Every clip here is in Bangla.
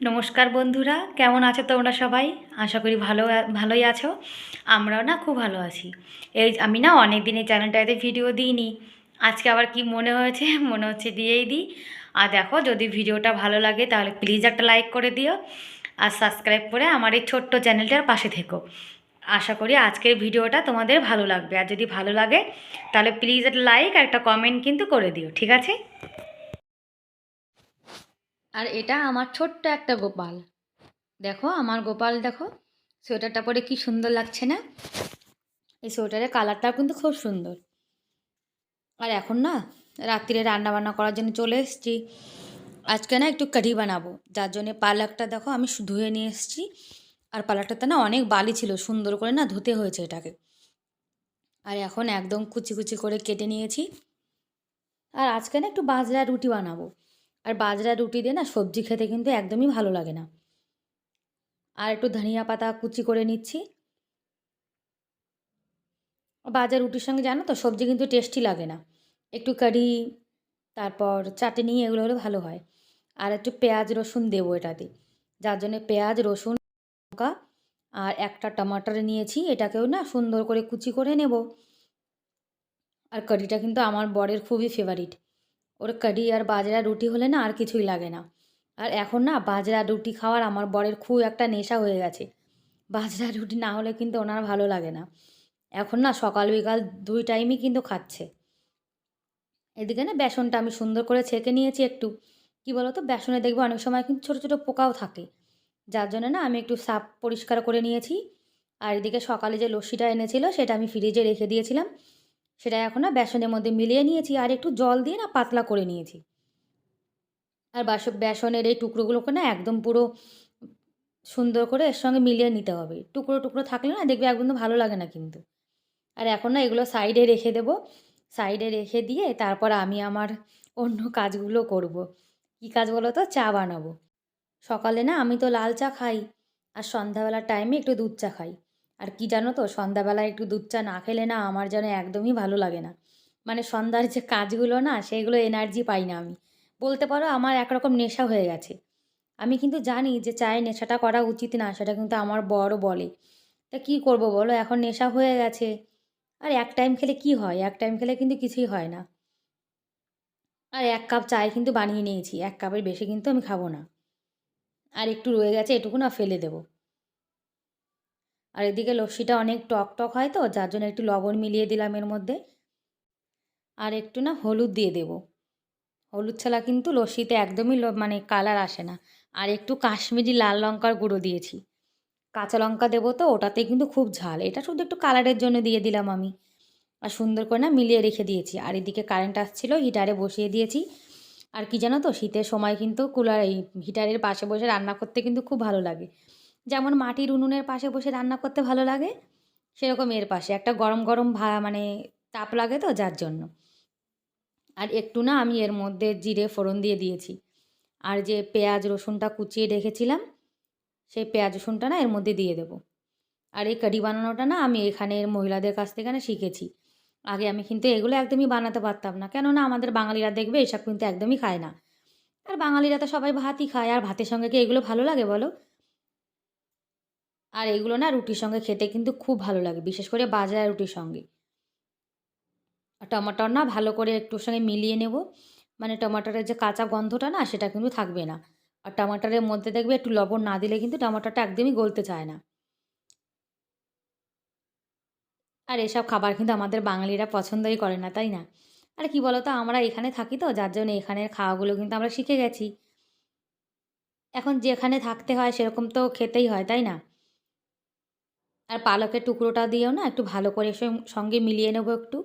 নমস্কার বন্ধুরা, কেমন আছো তোমরা সবাই? আশা করি ভালোই আছো। আমরাও না খুব ভালো আছি। এই আমি না অনেক দিন এই চ্যানেলটাতে ভিডিও দিইনি। আজকে আবার কি মনে হয়েছে মনে হচ্ছে দিয়েই দিই। আর দেখো, যদি ভিডিওটা ভালো লাগে তাহলে প্লিজ একটা লাইক করে দিও আর সাবস্ক্রাইব করে আমার এই ছোট্ট চ্যানেলটার পাশে থেকো। আশা করি আজকের ভিডিওটা তোমাদের ভালো লাগবে। আর যদি ভালো লাগে তাহলে প্লিজ একটা লাইক আর একটা কমেন্ট কিন্তু করে দিও, ঠিক আছে? আর এটা আমার ছোট্ট একটা গোপাল। দেখো আমার গোপাল, দেখো সোয়েটারটা পরে কি সুন্দর লাগছে না? এই সোয়েটারের কালারটাও কিন্তু খুব সুন্দর। আর এখন না রাত্রিরে রান্না বান্না করার জন্য চলে এসেছি। আজকে না একটু কাঠি বানাবো, যার জন্যে পালকটা দেখো আমি ধুয়ে নিয়ে এসেছি। আর পালকটাতে না অনেক বালি ছিল, সুন্দর করে না ধুতে হয়েছে এটাকে। আর এখন একদম কুচি কুচি করে কেটে নিয়েছি। আর আজকে না একটু বাজরা রুটি বানাবো। আর বাজরা রুটি দিয়ে না সবজি খেতে কিন্তু একদমই ভালো লাগে না। আর একটু ধনিয়া পাতা কুচি করে নিচ্ছি। বাজার রুটির সঙ্গে জানো তো সবজি কিন্তু টেস্টি লাগে না। একটু কারি, তারপর চাটনি, এগুলো হলে ভালো হয়। আর একটু পেঁয়াজ রসুন দেবো এটাতে, যার জন্যে পেঁয়াজ রসুন লঙ্কা আর একটা টমাটার নিয়েছি, এটাকেও না সুন্দর করে কুচি করে নেব। আর কারিটা কিন্তু আমার বরের খুবই ফেভারিট। ওর কারি আর বাজরা রুটি হলে না আর কিছুই লাগে না। আর এখন না বাজরা রুটি খাওয়ার আমার বরের খুব একটা নেশা হয়ে গেছে। বাজরা রুটি না হলে কিন্তু ওনার ভালো লাগে না। এখন না সকাল বিকাল দুই টাইমই কিন্তু খাচ্ছে। এদিকে না বেসনটা আমি সুন্দর করে ছেঁকে নিয়েছি একটু। কি বলো তো, বেসনে দেখবে অনেক সময় কিন্তু ছোটো ছোটো পোকাও থাকে, যার জন্য না আমি একটু সাফ পরিষ্কার করে নিয়েছি। আর এদিকে সকালে যে লস্যিটা এনেছিল সেটা আমি ফ্রিজে রেখে দিয়েছিলাম, সেটা এখন না বেসনের মধ্যে মিলিয়ে নিয়েছি আর একটু জল দিয়ে না পাতলা করে নিয়েছি। আর বেসনের এই টুকরোগুলোকে না একদম পুরো সুন্দর করে এর সঙ্গে মিলিয়ে নিতে হবে। টুকরো টুকরো থাকলে না দেখবে একদম ভালো লাগে না কিন্তু। আর এখন না এগুলো সাইডে রেখে দেবো। সাইডে রেখে দিয়ে তারপর আমি আমার অন্য কাজগুলো করব। কী কাজ বলো তো? চা বানাবো। সকালে না আমি তো লাল চা খাই, আর সন্ধ্যাবেলার টাইমে একটু দুধ চা খাই। আর কি জানো তো, সন্ধ্যাবেলায় একটু দুধ চা না খেলে না আমার যেন একদমই ভালো লাগে না। মানে সন্ধ্যার যে কাজগুলো না সেগুলো এনার্জি পাই না আমি। বলতে পারো আমার একরকম নেশা হয়ে গেছে। আমি কিন্তু জানি যে চায়ের নেশাটা করা উচিত না, সেটা কিন্তু আমার বড় বলে। তা কী করব বলো, এখন নেশা হয়ে গেছে। আর এক টাইম খেলে কি হয়? এক টাইম খেলে কিন্তু কিছুই হয় না। আর এক কাপ চায় কিন্তু বানিয়ে নিয়েছি, এক কাপের বেশি কিন্তু আমি খাবো না। আর একটু রয়ে গেছে, এটুকু না ফেলে দেবো। আর এদিকে লস্যিটা অনেক টক টক হয় তো, যার জন্য একটু লবণ মিলিয়ে দিলাম এর মধ্যে। আর একটু না হলুদ দিয়ে দেবো। হলুদ ছাড়া কিন্তু লস্যিতে একদমই মানে কালার আসে না। আর একটু কাশ্মীরি লাল লঙ্কার গুঁড়ো দিয়েছি। কাঁচা লঙ্কা দেবো তো, ওটাতে কিন্তু খুব ঝাল, এটা শুধু একটু কালারের জন্য দিয়ে দিলাম আমি। আর সুন্দর করে না মিলিয়ে রেখে দিয়েছি। আর এদিকে কারেন্ট আসছিলো, হিটারে বসিয়ে দিয়েছি। আর কি জানো তো, শীতের সময় কিন্তু এই হিটারের পাশে বসে রান্না করতে কিন্তু খুব ভালো লাগে। যেমন মাটির উনুনের পাশে বসে রান্না করতে ভালো লাগে, সেরকম এর পাশে একটা গরম গরম মানে তাপ লাগে তো, যার জন্য। আর একটু না আমি এর মধ্যে জিরে ফোড়ন দিয়ে দিয়েছি। আর যে পেঁয়াজ রসুনটা কুচিয়ে রেখেছিলাম, সেই পেঁয়াজ রসুনটা না এর মধ্যে দিয়ে দেবো। আর এই কারি বানানোটা না আমি এখানের মহিলাদের কাছ থেকে না শিখেছি। আগে আমি কিন্তু এগুলো একদমই বানাতে পারতাম না, কেননা আমাদের বাঙালিরা দেখবে এসব কিন্তু একদমই খায় না। আর বাঙালিরা তো সবাই ভাতই খায়, আর ভাতের সঙ্গে কি এগুলো ভালো লাগে বলো? আর এগুলো না রুটির সঙ্গে খেতে কিন্তু খুব ভালো লাগে, বিশেষ করে বাজরা রুটির সঙ্গে। আর টমাটোর না ভালো করে একটুর সঙ্গে মিলিয়ে নেব, মানে টমাটোরের যে কাঁচা গন্ধটা না সেটা কিন্তু থাকবে না। আর টমাটোরের মধ্যে দেখবে একটু লবণ না দিলে কিন্তু টমাটোটা একদমই গলতে চায় না। আর এসব খাবার কিন্তু আমাদের বাঙালিরা পছন্দই করে না, তাই না? আর কি বলো তো, আমরা এখানে থাকি তো, যার জন্য এখানের খাওয়াগুলো কিন্তু আমরা শিখে গেছি। এখন যেখানে থাকতে হয় সেরকম তো খেতেই হয়, তাই না? আর পালকের টুকরোটা দিয়েও না একটু ভালো করে সঙ্গে মিলিয়ে নেবো একটু।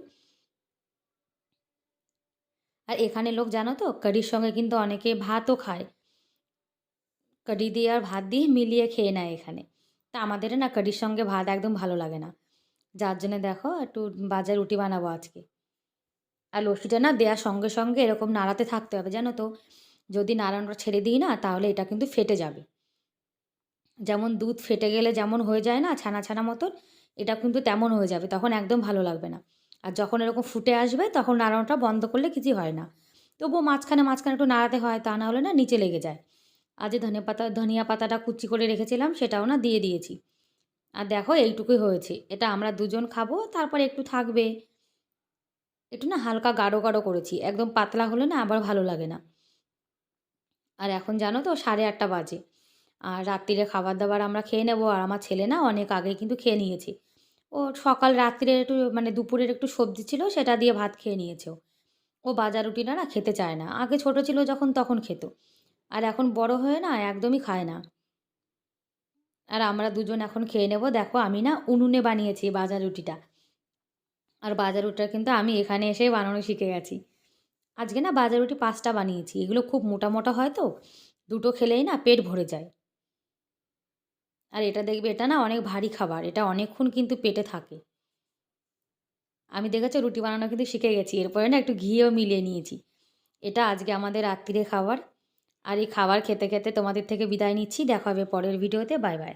আর এখানে লোক জানো তো, কারির সঙ্গে কিন্তু অনেকে ভাতও খায়। কারি দিয়ে আর ভাত দিয়ে মিলিয়ে খেয়ে নেয় এখানে। তা আমাদের না কারির সঙ্গে ভাত একদম ভালো লাগে না, যার জন্য দেখো একটু বাজার রুটি বানাবো আজকে। আর লস্যিটা না দেওয়ার সঙ্গে সঙ্গে এরকম নাড়াতে থাকতে হবে, জানো তো। যদি নাড়ানোটা ছেড়ে দিই না তাহলে এটা কিন্তু ফেটে যাবে। যেমন দুধ ফেটে গেলে যেমন হয়ে যায় না ছানা ছানা মতন, এটা কিন্তু তেমন হয়ে যাবে, তখন একদম ভালো লাগবে না। আর যখন এরকম ফুটে আসবে তখন নাড়ানোটা বন্ধ করলে কিছুই হয় না। তবুও মাঝখানে মাঝখানে একটু নাড়াতে হয়, তা না হলে না নিচে লেগে যায়। আর যে ধনিয়া পাতাটা কুচি করে রেখেছিলাম সেটাও না দিয়ে দিয়েছি। আর দেখো এইটুকুই হয়েছে। এটা আমরা দুজন খাবো, তারপর একটু থাকবে। একটু না হালকা গাঢ় গাঢ় করেছি, একদম পাতলা হলে না আবার ভালো লাগে না। আর এখন জানো তো 8:30 বাজে। আর রাত্তিরে খাবার দাবার আমরা খেয়ে নেবো। আর আমার ছেলে না অনেক আগে কিন্তু খেয়ে নিয়েছে। ও সকাল রাত্তিরে একটু মানে দুপুরের একটু সবজি ছিল সেটা দিয়ে ভাত খেয়ে নিয়েছে ও। ও ভাজা রুটিটা না খেতে চায় না। আগে ছোট ছিল যখন তখন খেত। আর এখন বড় হয়ে না একদমই খায় না। আর আমরা দুজন এখন খেয়ে নেব। দেখো আমি না উনুনে বানিয়েছি ভাজা রুটিটা। আর ভাজা রুটিটা কিন্তু আমি এখানে এসেই বানানো শিখে গেছি। আজকে না ভাজা রুটি 5টা বানিয়েছি। এগুলো খুব মোটা মোটা হয় তো, দুটো খেলেই না পেট ভরে যায়। আর এটা দেখবে এটা না অনেক ভারী খাবার। এটা অনেকক্ষণ কিন্তু পেটে থাকে। আমি দেখেছো রুটি বানানো কিন্তু শিখে গেছি। এরপরে না একটু ঘিও মিলিয়ে নিয়েছি। এটা আজকে আমাদের রাত্তিরে খাবার। আর এই খাবার খেতে খেতে তোমাদের থেকে বিদায় নিচ্ছি। দেখা হবে পরের ভিডিওতে। Bye bye.